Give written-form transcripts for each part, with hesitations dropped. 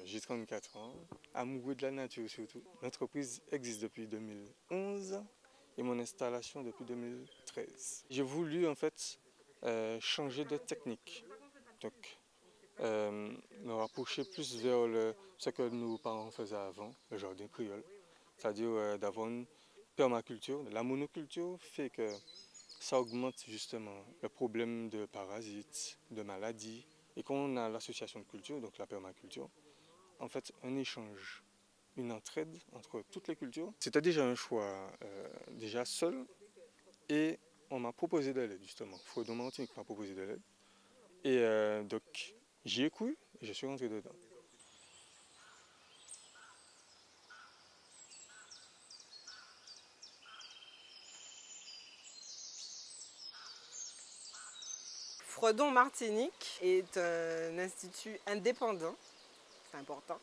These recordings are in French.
J'ai 34 ans, amoureux de la nature surtout. L'entreprise existe depuis 2011 et mon installation depuis 2013. J'ai voulu en fait changer de technique, donc me rapprocher plus vers ce que nos parents faisaient avant, le jardin créole, c'est-à-dire d'avoir une permaculture. La monoculture fait que ça augmente justement le problème de parasites, de maladies. Et quand on a l'association de culture, donc la permaculture, en fait un échange, une entraide entre toutes les cultures. C'était déjà un choix déjà seul et on m'a proposé de l'aide justement. Fredon Martinique m'a proposé de l'aide. Et donc j'y ai cru et je suis rentré dedans. Fredon Martinique est un institut indépendant, c'est important,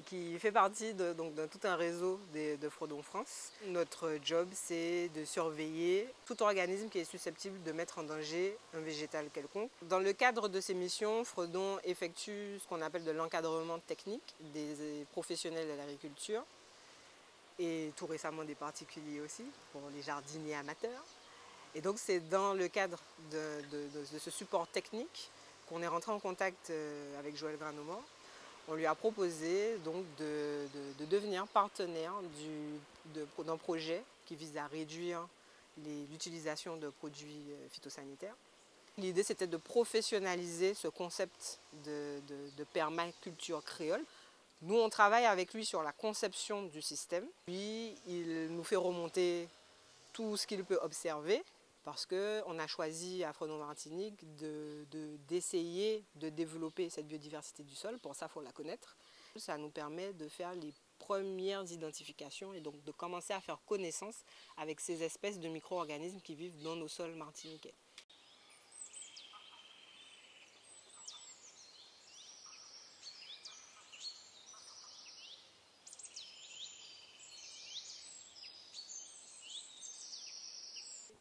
qui fait partie de tout un réseau de Fredon France. Notre job, c'est de surveiller tout organisme qui est susceptible de mettre en danger un végétal quelconque. Dans le cadre de ces missions, Fredon effectue ce qu'on appelle de l'encadrement technique des professionnels de l'agriculture et tout récemment des particuliers aussi, pour les jardiniers amateurs. Et donc c'est dans le cadre de ce support technique qu'on est rentré en contact avec Joël Granomort. On lui a proposé donc de devenir partenaire d'un projet qui vise à réduire l'utilisation de produits phytosanitaires. L'idée c'était de professionnaliser ce concept de permaculture créole. Nous on travaille avec lui sur la conception du système, puis il nous fait remonter tout ce qu'il peut observer, parce qu'on a choisi à Fredon Martinique d'essayer de développer cette biodiversité du sol. Pour ça, il faut la connaître. Ça nous permet de faire les premières identifications et donc de commencer à faire connaissance avec ces espèces de micro-organismes qui vivent dans nos sols martiniquais.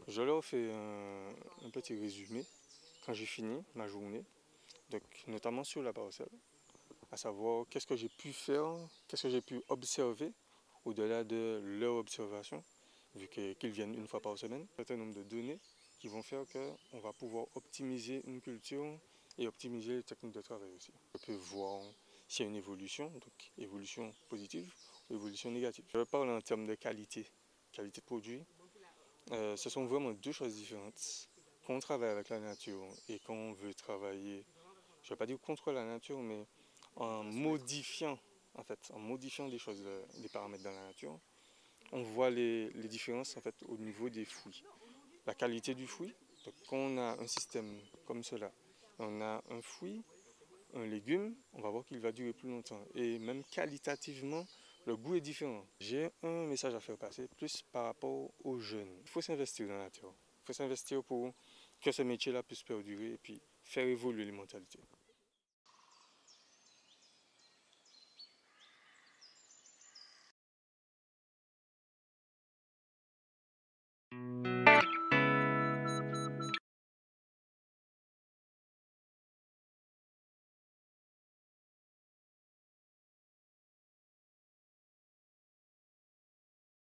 Je leur fais un petit résumé quand j'ai fini ma journée, donc notamment sur la parcelle, à savoir qu'est-ce que j'ai pu faire, qu'est-ce que j'ai pu observer au-delà de leur observation, vu qu'ils viennent une fois par semaine. Un certain nombre de données qui vont faire qu'on va pouvoir optimiser une culture et optimiser les techniques de travail aussi. Je peux voir s'il y a une évolution, donc évolution positive ou évolution négative. Je parle en termes de qualité de produit. Ce sont vraiment deux choses différentes. Quand on travaille avec la nature et quand on veut travailler, je ne vais pas dire contre la nature, mais en modifiant des choses, des paramètres dans la nature, on voit les différences en fait, au niveau des fruits. La qualité du fruit, donc quand on a un système comme cela, on a un fruit, un légume, on va voir qu'il va durer plus longtemps. Et même qualitativement, le goût est différent. J'ai un message à faire passer, plus par rapport aux jeunes. Il faut s'investir dans la nature. Il faut s'investir pour que ce métier-là puisse perdurer et puis faire évoluer les mentalités.